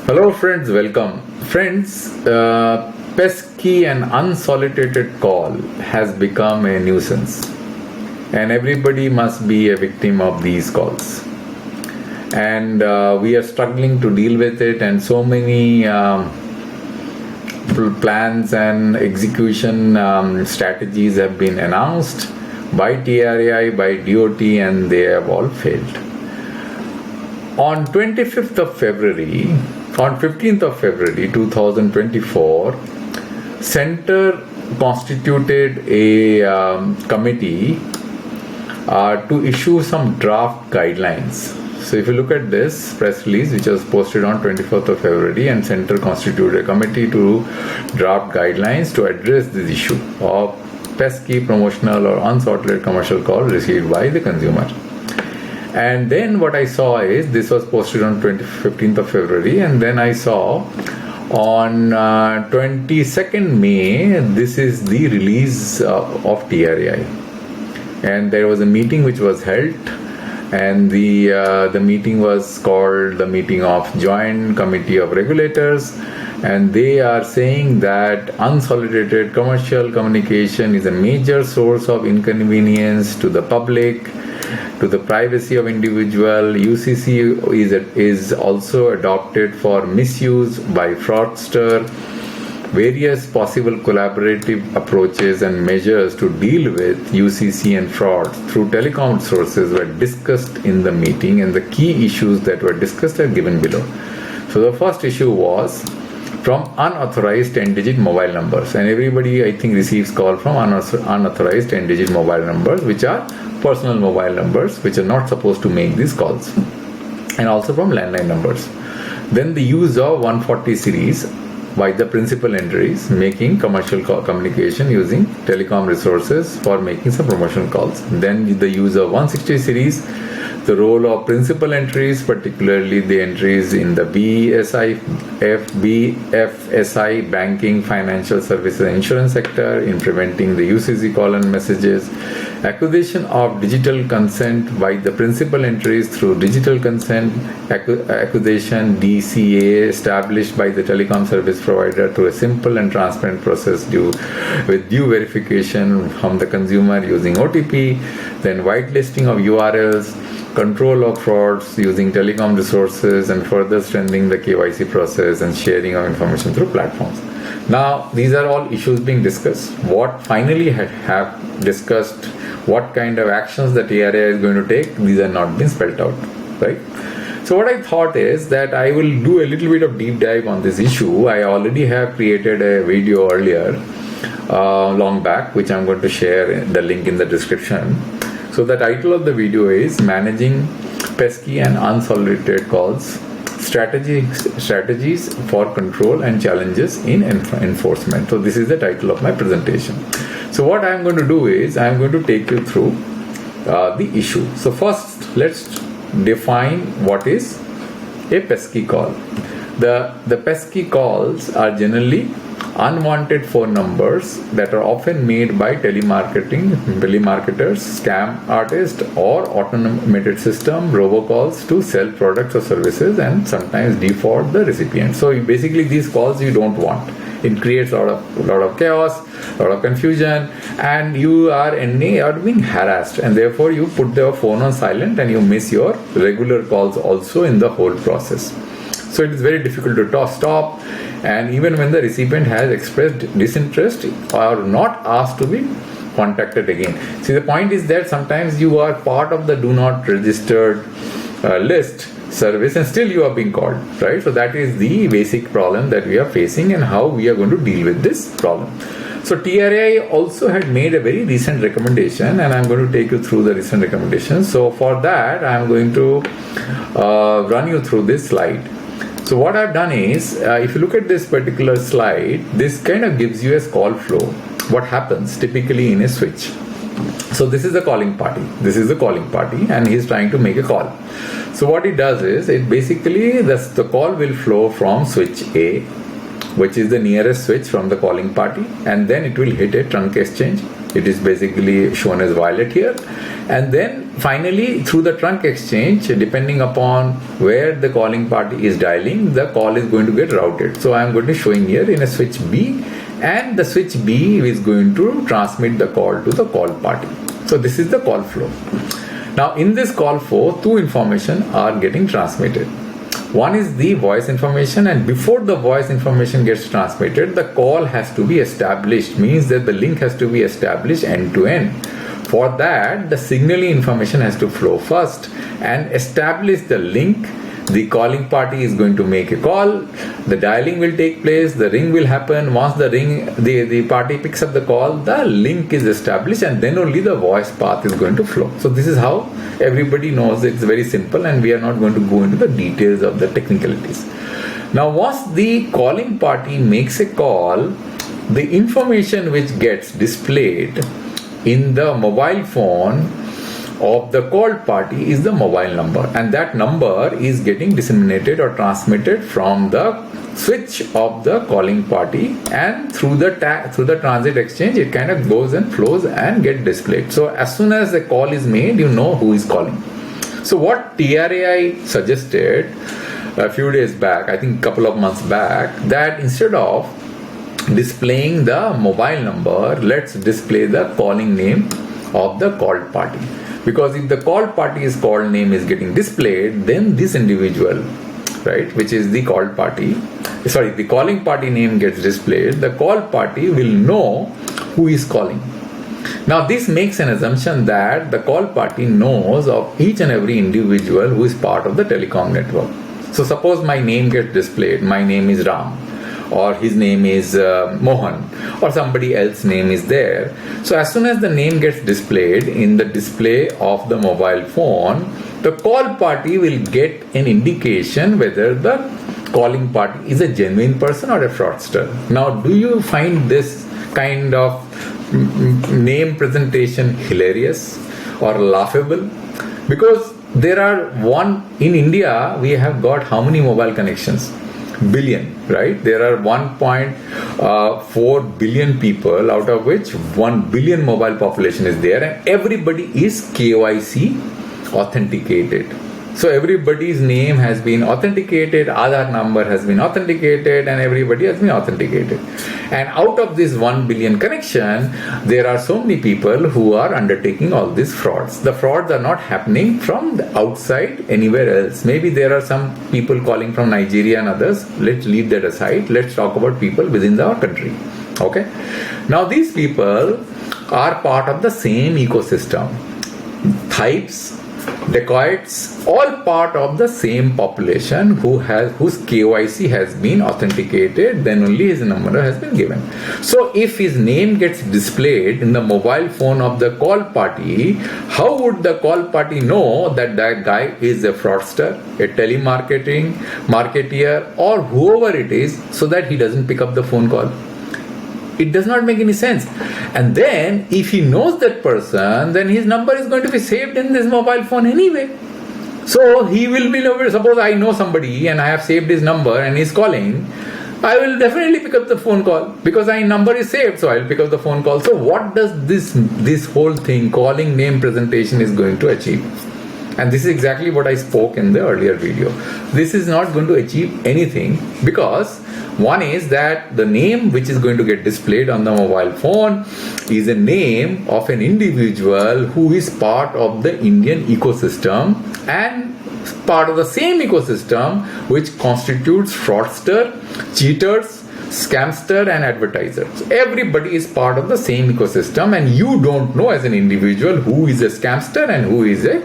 Hello friends, welcome. Friends, pesky and unsolicited call has become a nuisance, and everybody must be a victim of these calls. And we are struggling to deal with it, and so many plans and execution strategies have been announced by TRAI, by DOT, and they have all failed. On 25th of February, on 15th of February 2024, Center constituted a committee to issue some draft guidelines. So if you look at this press release, which was posted on 24th of February, and Center constituted a committee to draft guidelines to address this issue of pesky promotional or unsolicited commercial call received by the consumer. And then what I saw is, this was posted on 15th of February, and then I saw on 22nd May, this is the release of TRAI. And there was a meeting which was held, and the meeting was called the meeting of Joint Committee of Regulators, and they are saying that unsolicited commercial communication is a major source of inconvenience to the public, to the privacy of individual. UCC is also adopted for misuse by fraudster. Various possible collaborative approaches and measures to deal with UCC and fraud through telecom sources were discussed in the meeting, and the key issues that were discussed are given below. So the first issue was from unauthorized 10-digit mobile numbers, and everybody I think receives call from unauthorized 10-digit mobile numbers, which are personal mobile numbers which are not supposed to make these calls, and also from landline numbers. Then the use of 140 series by the principal entities making commercial communication using telecom resources for making some promotional calls. Then the use of 160 series, the role of principal entries, particularly the entries in the BFSI, banking, financial services, and insurance sector, in preventing the UCC call and messages. Acquisition of digital consent by the principal entries through digital consent acquisition DCA established by the telecom service provider through a simple and transparent process with due verification from the consumer using OTP. Then whitelisting of URLs, control of frauds using telecom resources, and further strengthening the KYC process and sharing of information through platforms. Now, these are all issues being discussed. What finally have discussed, what kind of actions the TRAI is going to take, these are not been spelled out, right? So what I thought is that I will do a little bit of deep dive on this issue. I already have created a video earlier, long back, which I'm going to share the link in the description. So the title of the video is Managing Pesky and Unsolicited Calls, Strategies for Control and Challenges in Enforcement. So this is the title of my presentation. So what I'm going to do is I'm going to take you through the issue. So first, let's define what is a pesky call. The pesky calls are generally unwanted phone numbers that are often made by telemarketers, scam artists, or automated system robocalls to sell products or services, and sometimes defraud the recipient. So basically these calls you don't want. It creates a lot of chaos, a lot of confusion, and you are being harassed, and therefore you put the phone on silent and you miss your regular calls also in the whole process. So it is very difficult to stop, and even when the recipient has expressed disinterest or not asked to be contacted again. See, the point is that sometimes you are part of the do not registered list service and still you are being called, right? So that is the basic problem that we are facing and how we are going to deal with this problem. So TRAI also had made a very recent recommendation, and I'm going to take you through the recent recommendations. So for that, I'm going to run you through this slide. So what I've done is, if you look at this particular slide, this kind of gives you a call flow. What happens typically in a switch. So this is the calling party. This is the calling party, and he's trying to make a call. So what it does is, it basically, the call will flow from switch A which is the nearest switch from the calling party, and then it will hit a trunk exchange. It is basically shown as violet here. And then finally through the trunk exchange, depending upon where the calling party is dialing, the call is going to get routed. So I am going to showing here in a switch B, and the switch B is going to transmit the call to the call party. So this is the call flow. Now in this call flow, two information are getting transmitted. One is the voice information, and before the voice information gets transmitted, the call has to be established, means that the link has to be established end to end. For that, the signaling information has to flow first and establish the link. The calling party is going to make a call, the dialing will take place, the ring will happen. Once the party picks up the call, the link is established, and then only the voice path is going to flow. So this is how everybody knows. It's very simple, and we are not going to go into the details of the technicalities. Now once the calling party makes a call, the information which gets displayed in the mobile phone of the called party is the mobile number, and that number is getting disseminated or transmitted from the switch of the calling party, and through the transit exchange it kind of goes and flows and get displayed. So as soon as the call is made, you know who is calling. So what TRAI suggested a few days back, I think a couple of months back, that instead of displaying the mobile number, let's display the calling name of the called party. Because if the called party's call name is getting displayed, then this individual, right, which is the called party, the calling party name gets displayed, the called party will know who is calling. Now this makes an assumption that the call party knows of each and every individual who is part of the telecom network. So suppose my name gets displayed, my name is Ram, or his name is Mohan, or somebody else's name is there. So as soon as the name gets displayed in the display of the mobile phone, the call party will get an indication whether the calling party is a genuine person or a fraudster. Now do you find this kind of name presentation hilarious or laughable? Because there are in India, we have got how many mobile connections? Billion, right? There are 1.4 billion people, out of which 1 billion mobile population is there, and everybody is KYC authenticated. So everybody's name has been authenticated, Aadhaar number has been authenticated, and everybody has been authenticated. And out of this 1 billion connection, there are so many people who are undertaking all these frauds. The frauds are not happening from the outside anywhere else. Maybe there are some people calling from Nigeria and others. Let's leave that aside. Let's talk about people within our country. Okay. Now these people are part of the same ecosystem. Thieves, dacoits, all part of the same population whose KYC has been authenticated, then only his number has been given. So if his name gets displayed in the mobile phone of the call party, how would the call party know that that guy is a fraudster, a marketeer, or whoever it is, so that he doesn't pick up the phone call? It does not make any sense. And then if he knows that person, then his number is going to be saved in this mobile phone anyway. So he will be, suppose I know somebody and I have saved his number and he's calling, I will definitely pick up the phone call because my number is saved, so I will pick up the phone call. So what does this whole thing, calling name presentation, is going to achieve? And this is exactly what I spoke in the earlier video. This is not going to achieve anything, because one is that the name which is going to get displayed on the mobile phone is a name of an individual who is part of the Indian ecosystem and part of the same ecosystem which constitutes fraudster, cheaters, scamster and advertisers. Everybody is part of the same ecosystem, and you don't know as an individual who is a scamster and who is a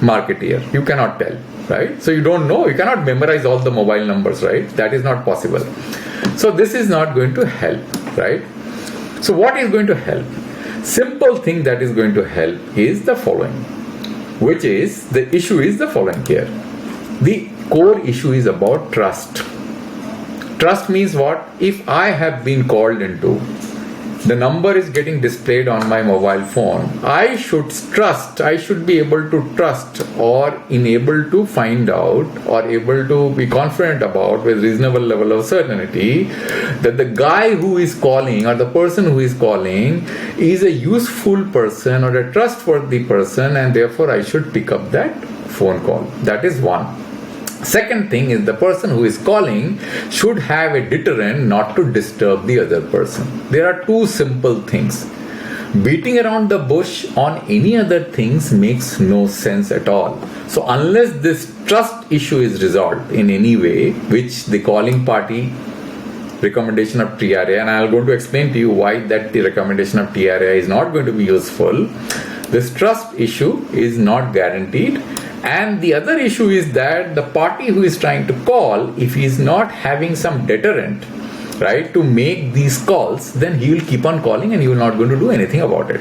marketeer. You cannot tell, right? So you don't know, you cannot memorize all the mobile numbers, right? That is not possible. So this is not going to help, right? So what is going to help? Simple thing that is going to help is the following, which is, the issue is the following here. The core issue is about trust. Trust means what? If I have been called into the number is getting displayed on my mobile phone, I should be able to trust or enable to find out or able to be confident about with reasonable level of certainty that the guy who is calling or the person who is calling is a useful person or a trustworthy person, and therefore I should pick up that phone call. That is one. Second thing is the person who is calling should have a deterrent not to disturb the other person. There are two simple things. Beating around the bush on any other things makes no sense at all. So unless this trust issue is resolved in any way, which the calling party recommendation of TRAI, and I'm going to explain to you why that the recommendation of TRAI is not going to be useful, this trust issue is not guaranteed. And the other issue is that the party who is trying to call, if he is not having some deterrent, right, to make these calls, then he will keep on calling and he will not going to do anything about it.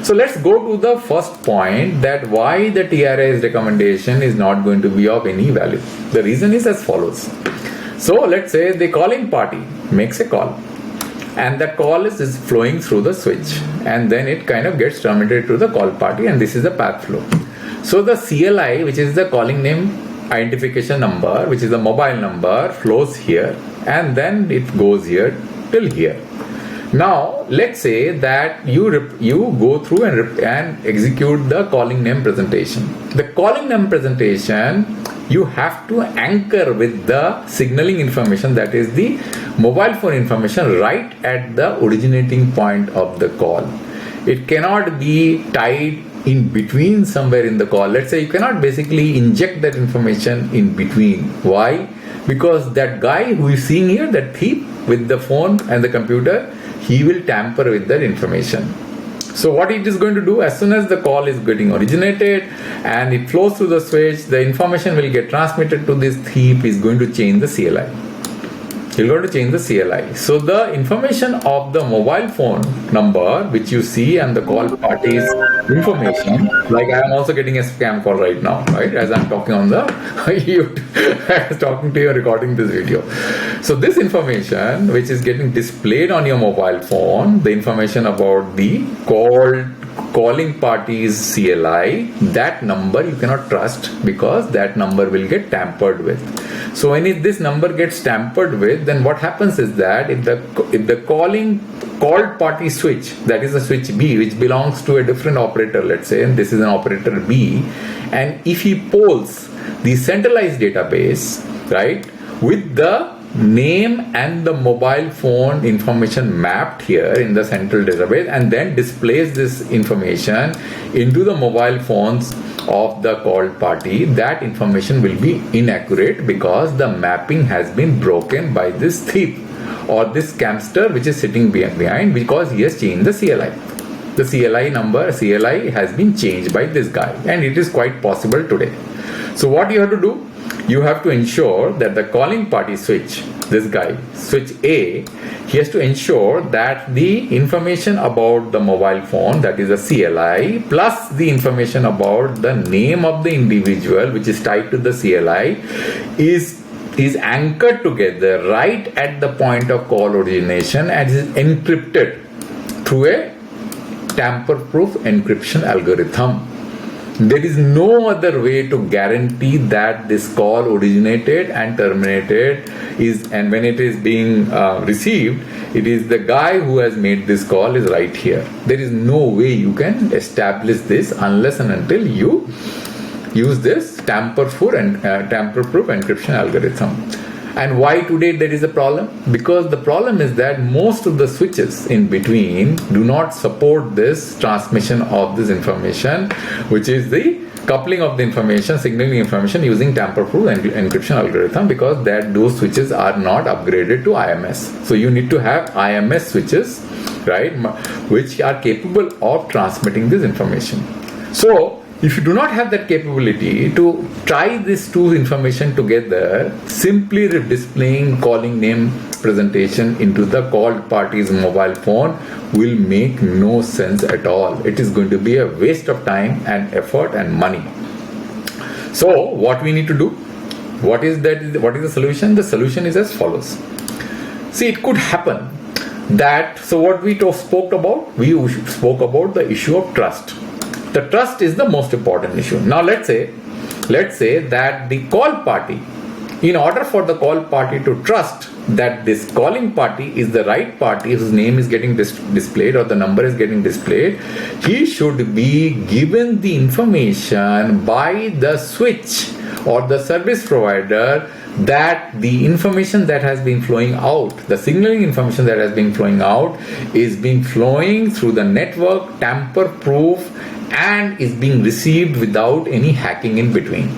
So let's go to the first point, that why the TRAI's recommendation is not going to be of any value. The reason is as follows. So let's say the calling party makes a call, and that call is flowing through the switch, and then it kind of gets terminated to the call party, and this is the path flow. So the CLI, which is the calling name identification number, which is the mobile number, flows here, and then it goes here till here. Now let's say that you go through and execute the calling name presentation. The calling name presentation you have to anchor with the signaling information, that is the mobile phone information, right at the originating point of the call. It cannot be tied in between somewhere in the call. Let's say you cannot basically inject that information in between. Why? Because that guy who is seeing here, that thief with the phone and the computer, he will tamper with that information. So what it is going to do, as soon as the call is getting originated and it flows through the switch, the information will get transmitted to this thief. Is going to change the CLI. You're going to change the CLI. So the information of the mobile phone number which you see and the call party's information, like I am also getting a scam call right now, right? As I'm talking on the YouTube, talking to you, recording this video. So this information which is getting displayed on your mobile phone, the information about the calling party's CLI, that number you cannot trust, because that number will get tampered with. So when this number gets tampered with, then what happens is that if the called party switch, that is a switch B, which belongs to a different operator, let's say, and this is an operator B, and if he polls the centralized database, right, with the name and the mobile phone information mapped here in the central database, and then displays this information into the mobile phones of the called party, that information will be inaccurate, because the mapping has been broken by this thief or this scamster which is sitting behind, because he has changed the CLI. The CLI has been changed by this guy, and it is quite possible today. So what you have to do? You have to ensure that the calling party switch, this guy, switch A, he has to ensure that the information about the mobile phone, that is a CLI, plus the information about the name of the individual which is tied to the CLI is anchored together right at the point of call origination and is encrypted through a tamper-proof encryption algorithm. There is no other way to guarantee that this call originated and terminated and when it is being received, it is the guy who has made this call is right here. There is no way you can establish this unless and until you use this tamper-proof encryption algorithm. And why today there is a problem? Because the problem is that most of the switches in between do not support this transmission of this information, which is the coupling of the information, signaling information using tamper-proof encryption algorithm, because those switches are not upgraded to IMS. So you need to have IMS switches, right, which are capable of transmitting this information. So if you do not have that capability to tie these two information together, simply displaying calling name presentation into the called party's mobile phone will make no sense at all. It is going to be a waste of time and effort and money. So what we need to do? What is the solution? The solution is as follows. See, it could happen So what we spoke about? We spoke about the issue of trust. The trust is the most important issue. Now let's say that the call party, in order for the call party to trust that this calling party is the right party whose name is getting displayed or the number is getting displayed, he should be given the information by the switch or the service provider that the information that has been flowing out, the signaling information that has been flowing out, is being flowing through the network, tamper-proof, and is being received without any hacking in between.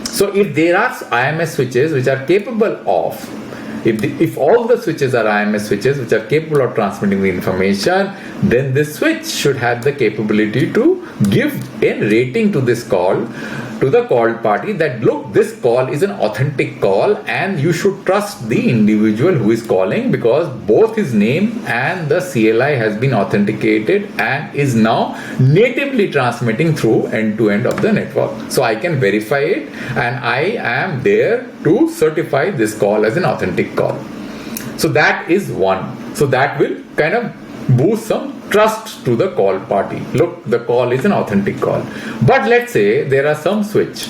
So if there are IMS switches which are capable of, if all the switches are IMS switches which are capable of transmitting the information, then this switch should have the capability to give a rating to this call, to the called party, that look, this call is an authentic call and you should trust the individual who is calling because both his name and the CLI has been authenticated and is now natively transmitting through end-to-end of the network. So I can verify it and I am there to certify this call as an authentic call. So that is one. So that will kind of boost some trust to the call party. Look, the call is an authentic call. But let's say there are some switch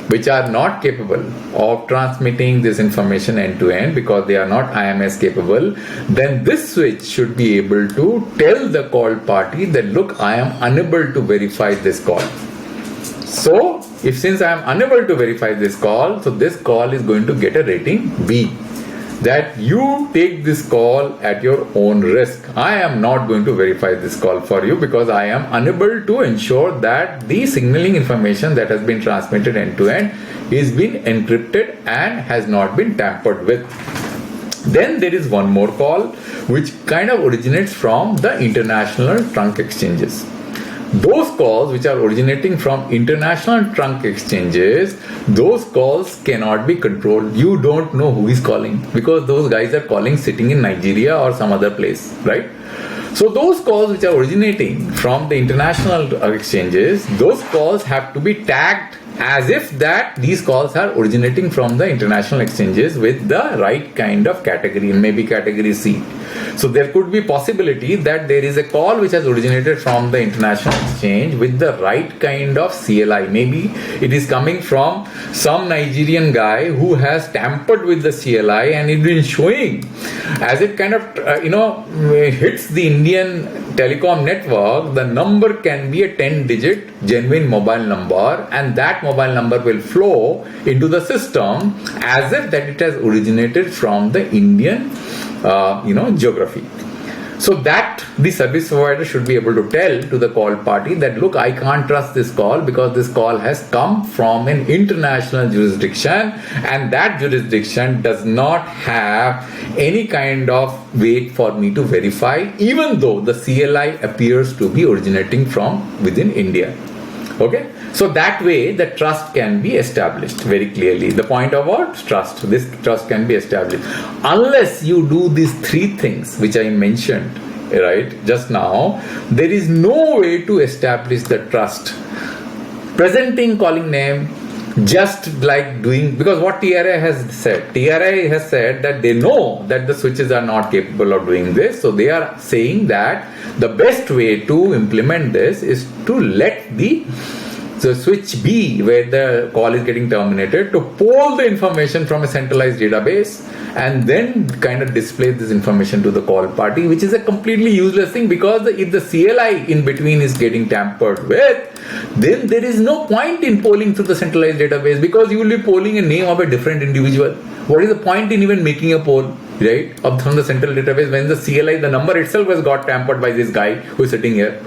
which are not capable of transmitting this information end to end because they are not IMS capable. Then this switch should be able to tell the call party that look, I am unable to verify this call. So since I am unable to verify this call, so this call is going to get a rating B. That you take this call at your own risk. I am not going to verify this call for you because I am unable to ensure that the signaling information that has been transmitted end to end is being encrypted and has not been tampered with. Then there is one more call which kind of originates from the international trunk exchanges. Those calls which are originating from international trunk exchanges, those calls cannot be controlled. You don't know who is calling because those guys are calling sitting in Nigeria or some other place, right? So those calls which are originating from the international exchanges, those calls have to be tagged as if that these calls are originating from the international exchanges with the right kind of category, maybe category C. So there could be possibility that there is a call which has originated from the international exchange with the right kind of CLI. Maybe it is coming from some Nigerian guy who has tampered with the CLI and it is showing as it kind of hits the Indian telecom network. The number can be a 10-digit genuine mobile number, and that mobile number will flow into the system as if that it has originated from the Indian geography. So that the service provider should be able to tell to the call party that look, I can't trust this call because this call has come from an international jurisdiction and that jurisdiction does not have any kind of weight for me to verify, even though the CLI appears to be originating from within India. Okay, so that way the trust can be established very clearly. The point of what? Trust. This trust can be established. Unless you do these three things which I mentioned, right, just now, there is no way to establish the trust. Presenting calling name, just like doing, because what TRAI has said that they know that the switches are not capable of doing this, so they are saying that the best way to implement this is to let the switch B, where the call is getting terminated, to pull the information from a centralized database and then kind of display this information to the call party, which is a completely useless thing because if the CLI in between is getting tampered with, then there is no point in polling through the centralized database because you will be polling a name of a different individual. What is the point in even making a poll, right, from the central database when the CLI, the number itself has got tampered by this guy who is sitting here,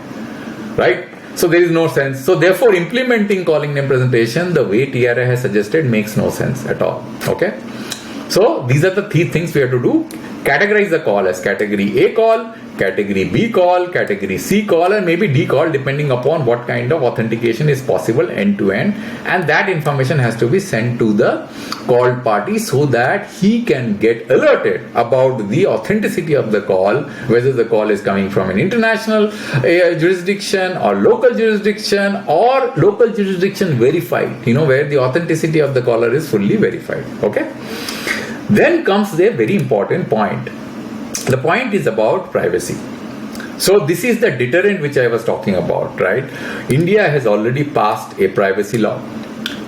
right? So there is no sense. So therefore, implementing calling name presentation the way TRAI has suggested makes no sense at all. Okay. So these are the three things we have to do. Categorize the call as category A call, category B call, category C call, and maybe D call depending upon what kind of authentication is possible end to end. And that information has to be sent to the called party so that he can get alerted about the authenticity of the call, whether the call is coming from an international jurisdiction or local jurisdiction verified, where the authenticity of the caller is fully verified. Okay. Then comes a very important point. The point is about privacy. So this is the deterrent which I was talking about, right? India has already passed a privacy law.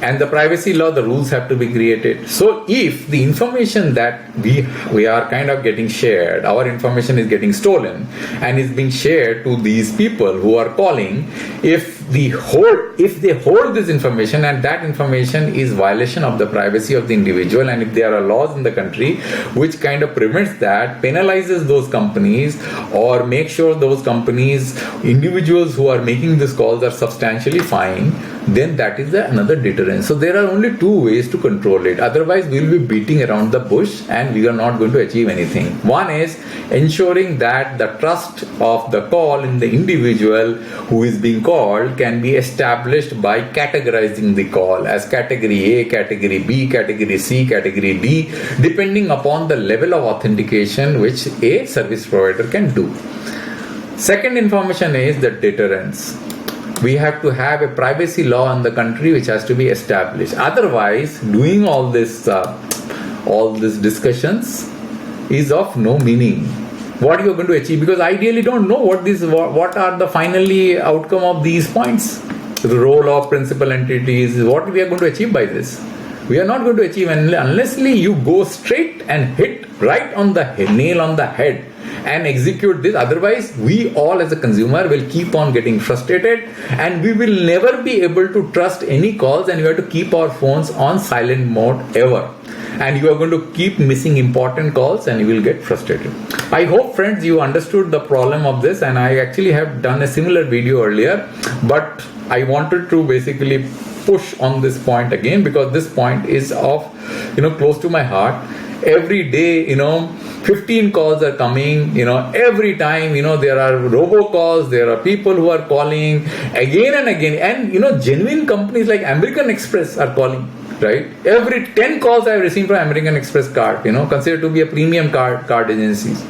And the privacy law, the rules have to be created. So if the information that we are kind of getting shared, our information is getting stolen and is being shared to these people who are calling, if they hold this information and that information is violation of the privacy of the individual, and if there are laws in the country which kind of prevents that, penalizes those companies, or make sure those companies, individuals who are making these calls are substantially fined, then that is another deterrent. So there are only two ways to control it. Otherwise, we will be beating around the bush and we are not going to achieve anything. One is ensuring that the trust of the call in the individual who is being called can be established by categorizing the call as category A, category B, category C, category D, depending upon the level of authentication which a service provider can do. Second information is the deterrence. We have to have a privacy law in the country which has to be established. Otherwise, doing all these discussions is of no meaning. What you are going to achieve? Because I really don't know what are the finally outcome of these points. The role of principal entities, what we are going to achieve by this. We are not going to achieve unless you go straight and hit right on the nail on the head and execute this. Otherwise, we all as a consumer will keep on getting frustrated and we will never be able to trust any calls, and we have to keep our phones on silent mode ever. And you are going to keep missing important calls and you will get frustrated. I hope, friends, you understood the problem of this, and I actually have done a similar video earlier, but I wanted to basically push on this point again because this point is of close to my heart. Every day 15 calls are coming, every time, there are robocalls, there are people who are calling again and again, and genuine companies like American Express are calling, right? Every 10 calls I have received from American Express card, considered to be a premium card agencies.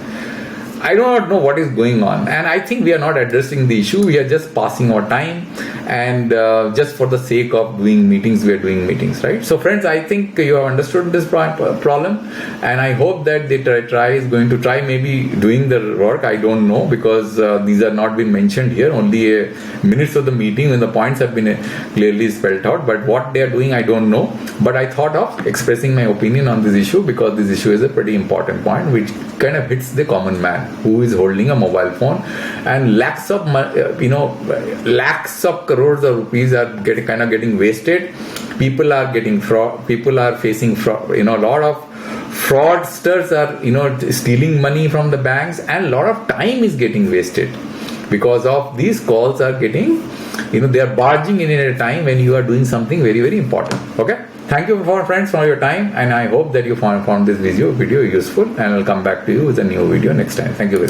I do not know what is going on, and I think we are not addressing the issue. We are just passing our time, and just for the sake of doing meetings, we are doing meetings, right? So friends, I think you have understood this problem, and I hope that the TRAI is going to try maybe doing the work. I don't know, because these are not been mentioned here, only minutes of the meeting when the points have been clearly spelled out, but what they are doing I don't know. But I thought of expressing my opinion on this issue because this issue is a pretty important point which kind of hits the common man who is holding a mobile phone, and lakhs of crores of rupees are getting wasted. People are getting fraud. People are facing fraud. A lot of fraudsters are stealing money from the banks, and a lot of time is getting wasted because of these calls are getting they are barging in at a time when you are doing something very, very important. Okay. Thank you, friends, for your time, and I hope that you found this video useful, and I'll come back to you with a new video next time. Thank you very much.